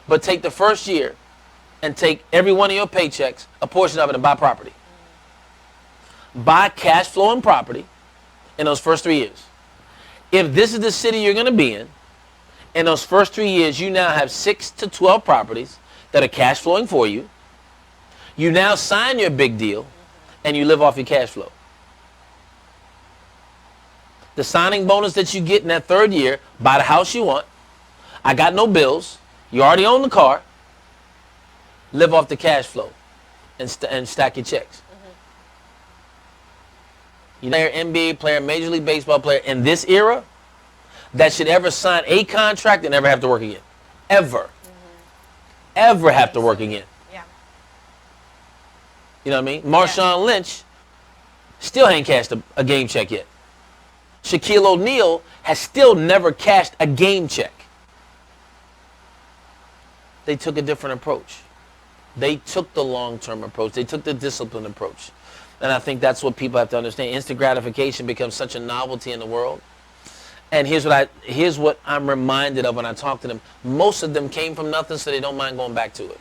But take the first year and take every one of your paychecks, a portion of it, and buy property. Buy cash flowing property in those first 3 years. If this is the city you're going to be in those first 3 years, you now have 6 to 12 properties that are cash flowing for you. You now sign your big deal, and you live off your cash flow. The signing bonus that you get in that 3rd year, buy the house you want. I got no bills. You already own the car. Live off the cash flow and stack your checks. You know, NBA player, Major League Baseball player in this era that should ever sign a contract and never have to work again. Ever. Ever have to work again. Yeah. You know what I mean? Marshawn Lynch still ain't cashed a game check yet. Shaquille O'Neal has still never cashed a game check. They took a different approach. They took the long-term approach. They took the disciplined approach. And I think that's what people have to understand. Instant gratification becomes such a novelty in the world. And here's what I'm reminded of when I talk to them. Most of them came from nothing, so they don't mind going back to it.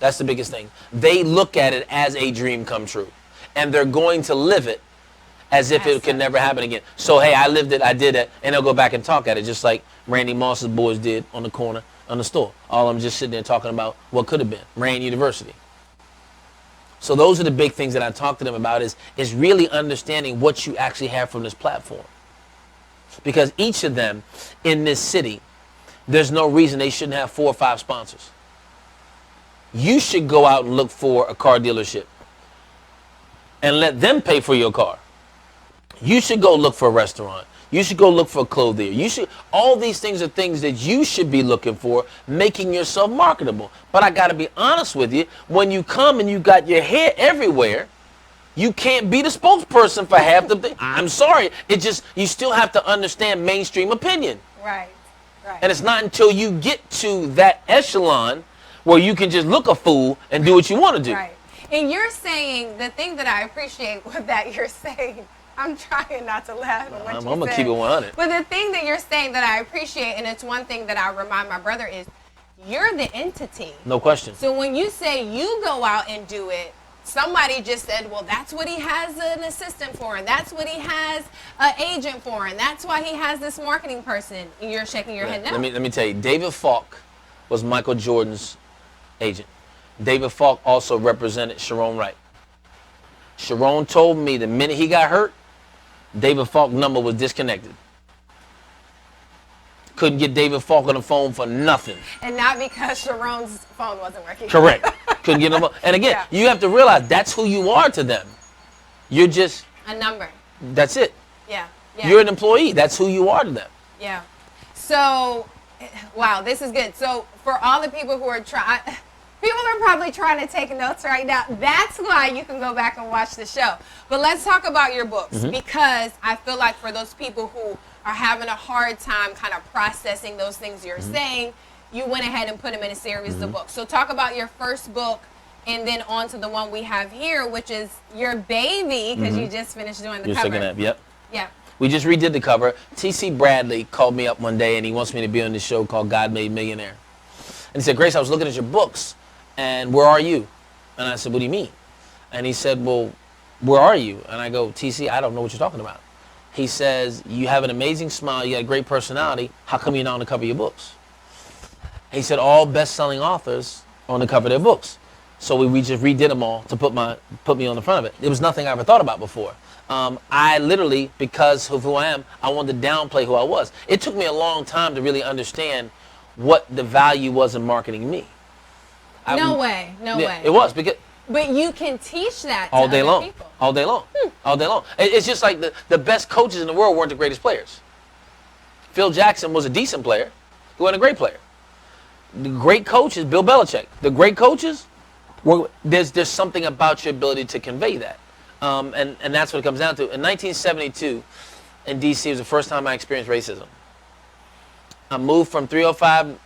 That's the biggest thing. They look at it as a dream come true. And they're going to live it as if it can never happen again. So, hey, I lived it, I did it, and they'll go back and talk at it, just like Randy Moss's boys did on the corner on the store. All of them just sitting there talking about what could have been, Rand University. So those are the big things that I talk to them about is really understanding what you actually have from this platform. Because each of them in this city, there's no reason they shouldn't have 4 or 5 sponsors. You should go out and look for a car dealership and let them pay for your car. You should go look for a restaurant. You should go look for a clothier. All these things are things that you should be looking for, making yourself marketable. But I got to be honest with you, when you come and you got your hair everywhere, you can't be the spokesperson for half the thing. I'm sorry. You still have to understand mainstream opinion. Right. And it's not until you get to that echelon where you can just look a fool and do what you want to do. Right. And you're saying, the thing that I appreciate with that you're saying, I'm trying not to laugh at what I'm you going to said. keep it 100. But the thing that you're saying that I appreciate, and it's one thing that I remind my brother, is you're the entity. No question. So when you say you go out and do it, somebody just said, well, that's what he has an assistant for, and that's what he has an agent for, and that's why he has this marketing person. And you're shaking your head no. Let me tell you, David Falk was Michael Jordan's agent. David Falk also represented Sharon Wright. Sharon told me the minute he got hurt, David Falk's number was disconnected. Couldn't get David Falk on the phone for nothing. And not because Sharon's phone wasn't working. Correct. Couldn't get him. And again, you have to realize that's who you are to them. You're just a number. That's it. Yeah. You're an employee. That's who you are to them. Yeah. So, wow, this is good. So for all the people who are trying, people are probably trying to take notes right now. That's why you can go back and watch the show. But let's talk about your books, because I feel like for those people who are having a hard time kind of processing those things you're saying, you went ahead and put them in a series of books. So talk about your first book, and then on to the one we have here, which is your baby, because you just finished doing the cover. Your second app, yep. Yeah. We just redid the cover. T.C. Bradley called me up one day, and he wants me to be on this show called God Made Millionaire. And he said, Grace, I was looking at your books, and where are you? And I said, what do you mean? And he said, well, where are you? And I go, TC, I don't know what you're talking about. He says, you have an amazing smile, you got a great personality, how come you're not on the cover of your books? He said, all best-selling authors are on the cover of their books. So we just redid them all to put me on the front of it. It was nothing I ever thought about before. I literally, because of who I am, I wanted to downplay who I was. It took me a long time to really understand what the value was in marketing me. No way. It was because. But you can teach that to all day other long. people. All day long. All day long. It's just like the best coaches in the world weren't the greatest players. Phil Jackson was a decent player. He wasn't a great player. The great coaches, Bill Belichick. The great coaches, there's something about your ability to convey that. And that's what it comes down to. In 1972, in D.C., it was the first time I experienced racism. I moved from 305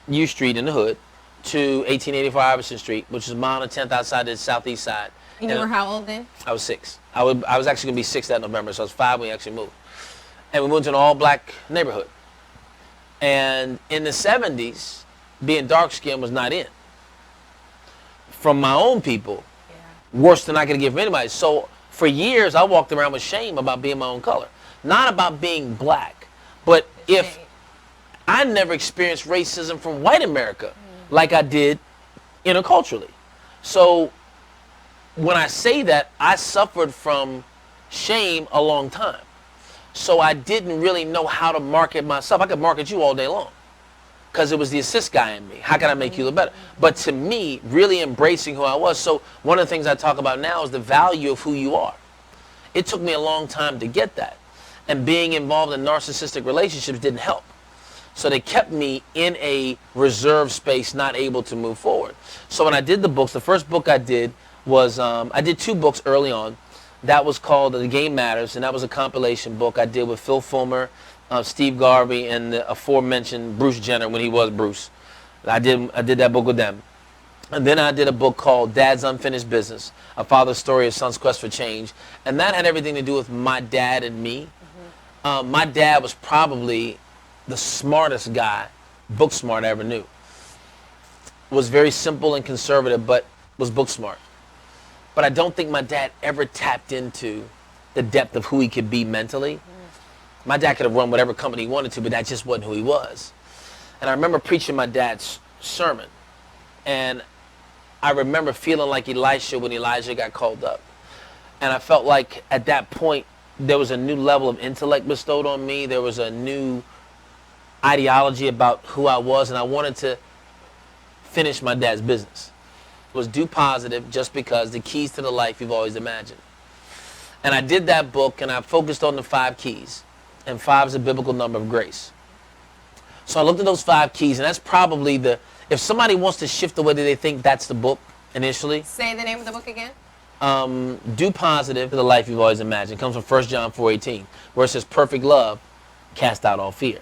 U Street in the hood to 1884 Iverson Street, which is a mile and 10th outside the southeast side. And you were how old then? I was 6. I was actually going to be 6 that November, so I was 5 when we actually moved. And we moved to an all-black neighborhood. And in the 70s, being dark-skinned was not in. From my own people, worse than I could give from anybody. So for years, I walked around with shame about being my own color. Not about being black, but if I never experienced racism from white America like I did interculturally. So when I say that, I suffered from shame a long time. So I didn't really know how to market myself. I could market you all day long because it was the assist guy in me. How can I make you look better? But to me, really embracing who I was. So one of the things I talk about now is the value of who you are. It took me a long time to get that. And being involved in narcissistic relationships didn't help. So they kept me in a reserved space, not able to move forward. So when I did the books, the first book I did was, I did 2 books early on. That was called The Game Matters, and that was a compilation book I did with Phil Fulmer, Steve Garvey, and the aforementioned Bruce Jenner when he was Bruce. I did that book with them. And then I did a book called Dad's Unfinished Business, A Father's Story, A Son's Quest for Change. And that had everything to do with my dad and me. My dad was probably the smartest guy, book smart I ever knew. Was very simple and conservative, but was book smart. But I don't think my dad ever tapped into the depth of who he could be mentally. My dad could have run whatever company he wanted to, but that just wasn't who he was. And I remember preaching my dad's sermon. And I remember feeling like Elisha when Elijah got called up. And I felt like at that point, there was a new level of intellect bestowed on me. There was a new ideology about who I was, and I wanted to finish my dad's business. It was do positive, just because the keys to the life you've always imagined. And I did that book, and I focused on the 5 keys. And 5 is a biblical number of grace. So I looked at those 5 keys, and that's probably if somebody wants to shift the way that they think, that's the book initially. Say the name of the book again. Do positive to the life you've always imagined. It comes from 1 John 4:18, where it says perfect love cast out all fear.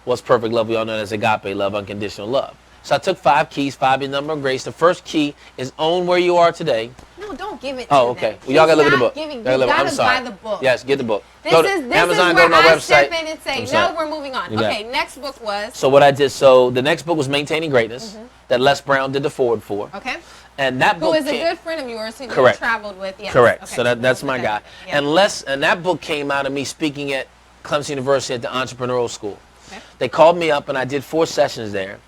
What's perfect love? We all know that as agape love, unconditional love. So I took 5 keys, 5 is the number of grace. The first key is own where you are today. No, don't give it to Oh, okay. them. Well, y'all gotta look at the book. You Gotta look- I'm gotta sorry. buy the book. Yes, get the book. This Go to is Amazon, where go to my I website. step in and say, I'm sorry. no, we're moving on. You got Okay, it. next book was. So what I did, the next book was Maintaining Greatness, that Les Brown did the forward for. Okay. And that Who book is a came- good friend of yours who you Correct. traveled with? Yes. Correct. Okay. So that's my Okay. guy. Yeah. And that book came out of me speaking at Clemson University at the entrepreneurial school. Okay. They called me up and I did 4 sessions there.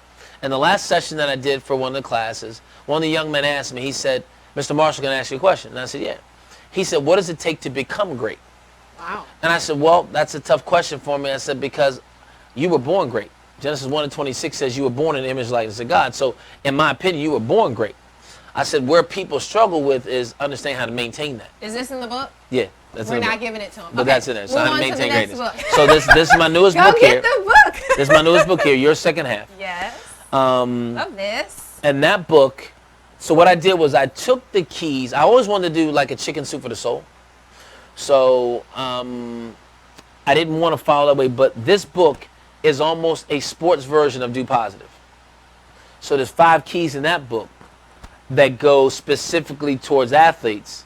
And the last session that I did for one of the classes, one of the young men asked me, he said, Mr. Marshall, can I ask you a question? And I said, yeah. He said, what does it take to become great? Wow. And I said, well, that's a tough question for me. I said, because you were born great. Genesis 1:26 says you were born in the image and likeness of God. So in my opinion, you were born great. I said, where people struggle with is understanding how to maintain that. Is this in the book? Yeah, that's We're in the not book. giving it to him. But Okay. that's in there. So Move how to on maintain the next greatness. book. So this is my newest Go book get here. the book. This is my newest book here, your second half. Yes. Um, Love this. and that book, so what I did was I took the keys. I always wanted to do like a chicken soup for the soul. So I didn't want to follow that way, but this book is almost a sports version of Do Positive. So there's 5 keys in that book that go specifically towards athletes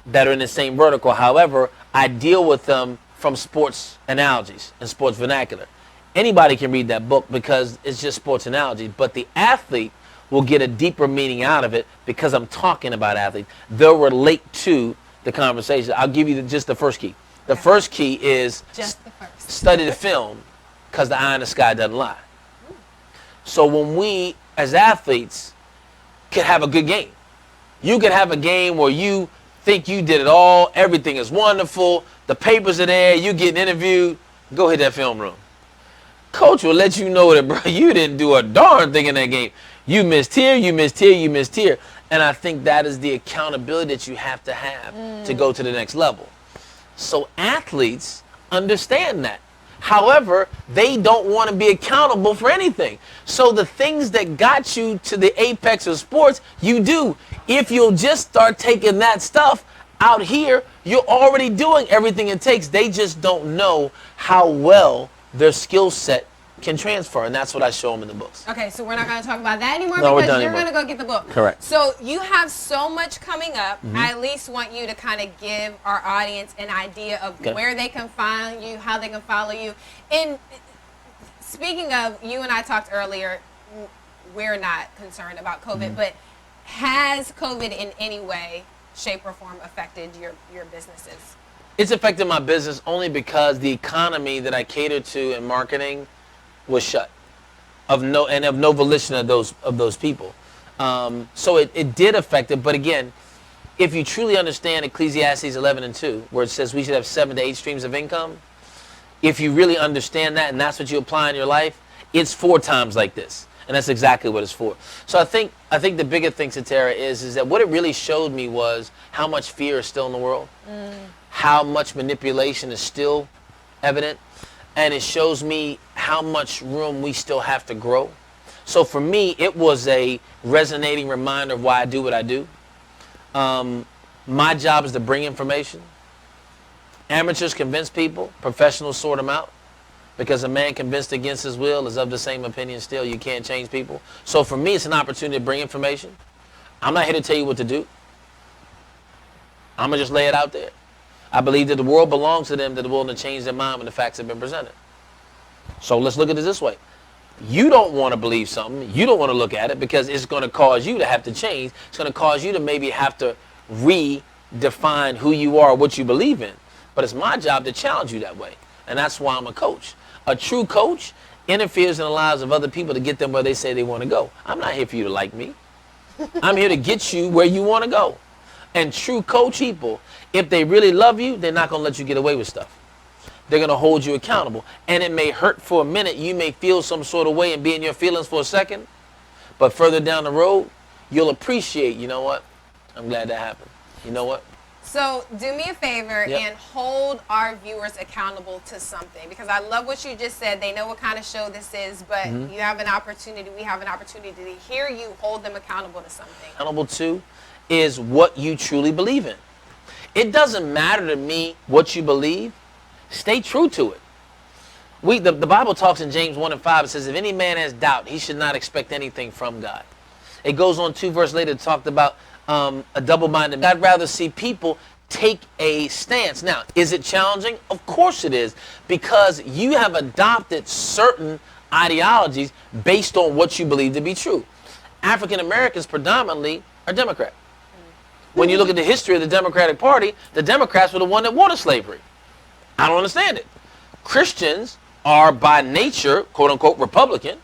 that are in the same vertical. However, I deal with them from sports analogies and sports vernacular. Anybody can read that book because it's just sports analogies, but the athlete will get a deeper meaning out of it because I'm talking about athletes. They'll relate to the conversation. I'll give you just the first key. The first key is Just the first. study the film because the eye in the sky doesn't lie. So when we, as athletes, could have a good game. You could have a game where you think you did it all, everything is wonderful, the papers are there, you getting interviewed, go hit that film room. Coach will let you know that, bro, you didn't do a darn thing in that game. You missed here, you missed here, you missed here. And I think that is the accountability that you have to go to the next level. So athletes understand that. However, they don't want to be accountable for anything. So the things that got you to the apex of sports, you do. If you'll just start taking that stuff out here, you're already doing everything it takes. They just don't know how well their skill set can transfer, and that's what I show them in the books. Okay, so we're not going to talk about that anymore No, we're because done you're anymore. going to go get the book. Correct. So you have so much coming up. Mm-hmm. I at least want you to kind of give our audience an idea of Okay. where they can find you, how they can follow you. And speaking of, you and I talked earlier, we're not concerned about COVID, Mm-hmm. but has COVID in any way, shape, or form affected your businesses? It's affected my business only because the economy that I cater to in marketing was shut of no volition of those people. So it did affect it. But again, if you truly understand Ecclesiastes 11:2, where it says we should have 7 to 8 streams of income, if you really understand that and that's what you apply in your life, it's 4 times like this. And that's exactly what it's for. So I think the bigger thing, Satara, is that what it really showed me was how much fear is still in the world, how much manipulation is still evident, and it shows me how much room we still have to grow. So for me, it was a resonating reminder of why I do what I do. My job is to bring information. Amateurs convince people, professionals sort them out. Because a man convinced against his will is of the same opinion still. You can't change people. So for me, it's an opportunity to bring information. I'm not here to tell you what to do. I'm going to just lay it out there. I believe that the world belongs to them that are willing to change their mind when the facts have been presented. So let's look at it this way. You don't want to believe something. You don't want to look at it because it's going to cause you to have to change. It's going to cause you to maybe have to redefine who you are, what you believe in. But it's my job to challenge you that way. And that's why I'm a coach. A true coach interferes in the lives of other people to get them where they say they want to go. I'm not here for you to like me. I'm here to get you where you want to go. And true coach people, if they really love you, they're not going to let you get away with stuff. They're going to hold you accountable. And it may hurt for a minute. You may feel some sort of way and be in your feelings for a second. But further down the road, you'll appreciate, you know what? I'm glad that happened. You know what? So do me a favor and hold our viewers accountable to something, because I love what you just said. They know what kind of show this is, but you have an opportunity, we have an opportunity to hear you hold them accountable to something. Accountable to is what you truly believe in. It doesn't matter to me what you believe. Stay true to it. The Bible talks in James 1:5. It says, if any man has doubt, he should not expect anything from God. It goes on 2 verses later to talk about a double-minded. I'd rather see people take a stance. Now, is it challenging? Of course it is, because you have adopted certain ideologies based on what you believe to be true. African Americans predominantly are Democrat. When you look at the history of the Democratic Party, the Democrats were the one that wanted slavery. I don't understand it. Christians are by nature, quote unquote, Republican.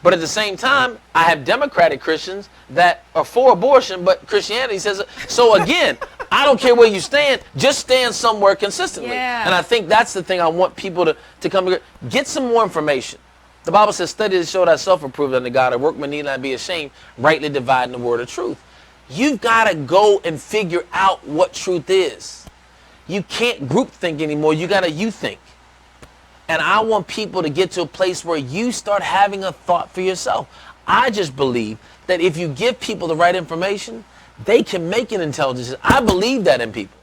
But at the same time, I have Democratic Christians that are for abortion, but Christianity says, so again, I don't care where you stand, just stand somewhere consistently. Yeah. And I think that's the thing I want people to come here. Get some more information. The Bible says, study to show thyself approved unto God, a workman need not be ashamed, rightly dividing the word of truth. You've got to go and figure out what truth is. You can't group think anymore. You got to you think. And I want people to get to a place where you start having a thought for yourself. I just believe that if you give people the right information, they can make an intelligent decision. I believe that in people.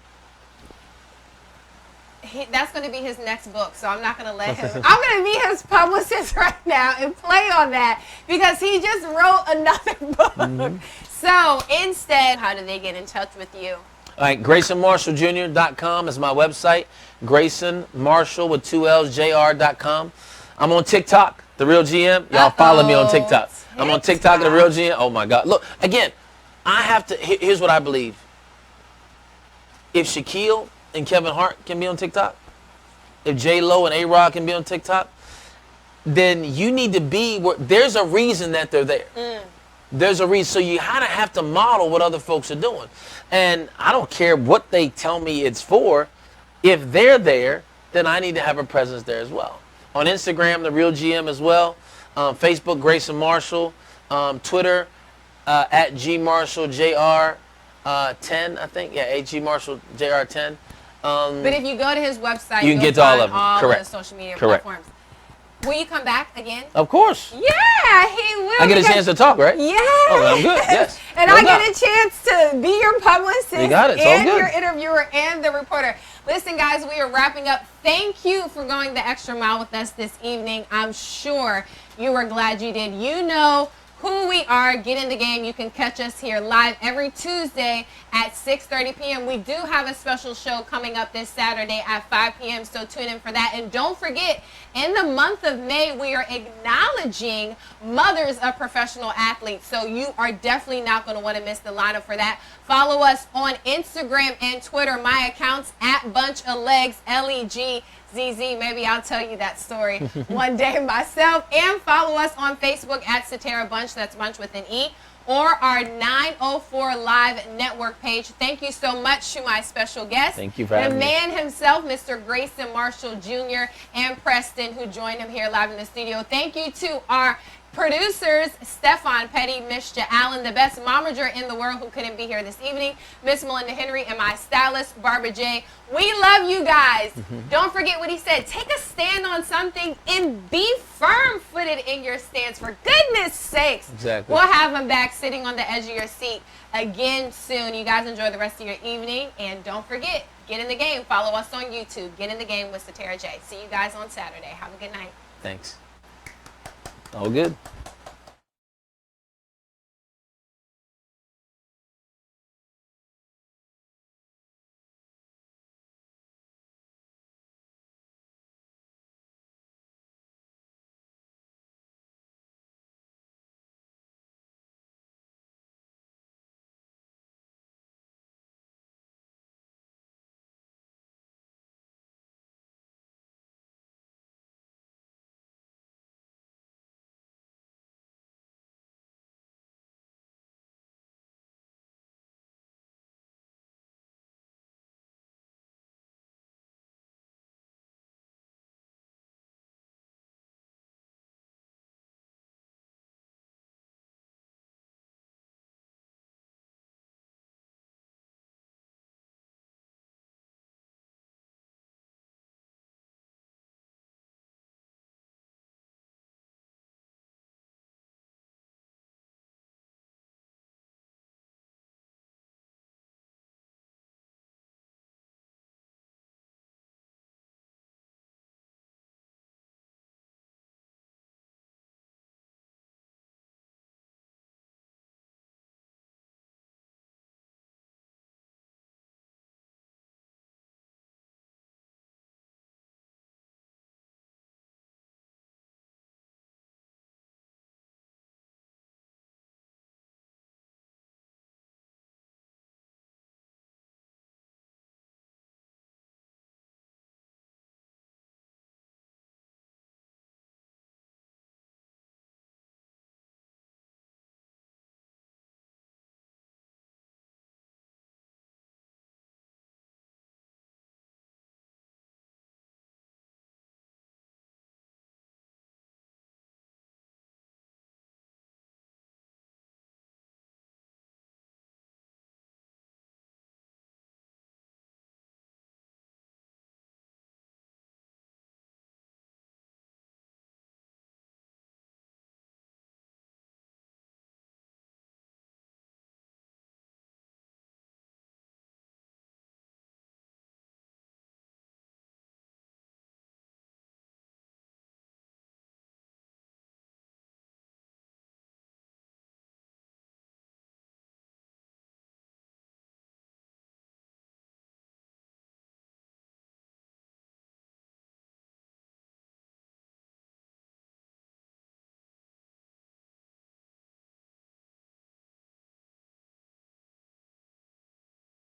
That's going to be his next book, so I'm not going to let him. I'm going to be his publicist right now and play on that, because he just wrote another book. So instead, how do they get in touch with you? All right, GraysonMarshallJr.com is my website. Grayson Marshall with 2 L's, JR.com. I'm on TikTok, The Real GM. Y'all follow me on TikTok. I'm on TikTok, The Real GM. Oh, my God. Look, again, I have to, here's what I believe. If Shaquille and Kevin Hart can be on TikTok, if J-Lo and A-Rod can be on TikTok, then you need to be where, there's a reason that they're there. There's a reason. So you kind of have to model what other folks are doing. And I don't care what they tell me it's for. If they're there, then I need to have a presence there as well. On Instagram, The Real GM as well. Facebook, Grayson Marshall. Twitter, at GMarshallJR10, I think. Yeah, at GMarshallJR10. But if you go to his website, you can get to all of them. All Correct. the social media Correct. platforms. Will you come back again? Of course. Yeah, he will. I get a chance to talk, right? Yeah. Oh, I'm good. Yes. And No I doubt. get a chance to be your publicist You got it. It's all and good. your interviewer and the reporter. Listen, guys, we are wrapping up. Thank you for going the extra mile with us this evening. I'm sure you were glad you did. You know who we are. Get in the game. You can catch us here live every Tuesday at 6:30 p.m. We do have a special show coming up this Saturday at 5 p.m., so tune in for that. And don't forget, in the month of May, we are acknowledging mothers of professional athletes, so you are definitely not going to want to miss the lineup for that. Follow us on Instagram and Twitter. My account's at Bunch of Legs, LEGZZ. Maybe I'll tell you that story one day myself. And follow us on Facebook at Satara Bunch. That's Bunch with an E. Or our 904 Live network page. Thank you so much to my special guest. Thank you for having the me. man himself, Mr. Grayson Marshall Jr. and Preston, who joined him here live in the studio. Thank you to our producers, Stefan Petty, Mr. Allen, the best momager in the world who couldn't be here this evening, Miss Melinda Henry, and my stylist, Barbara J. We love you guys. Don't forget what he said. Take a stand on something and be firm-footed in your stance, for goodness sakes. Exactly. We'll have him back sitting on the edge of your seat again soon. You guys enjoy the rest of your evening, and don't forget, get in the game. Follow us on YouTube. Get in the game with Satara J. See you guys on Saturday. Have a good night. Thanks. All good.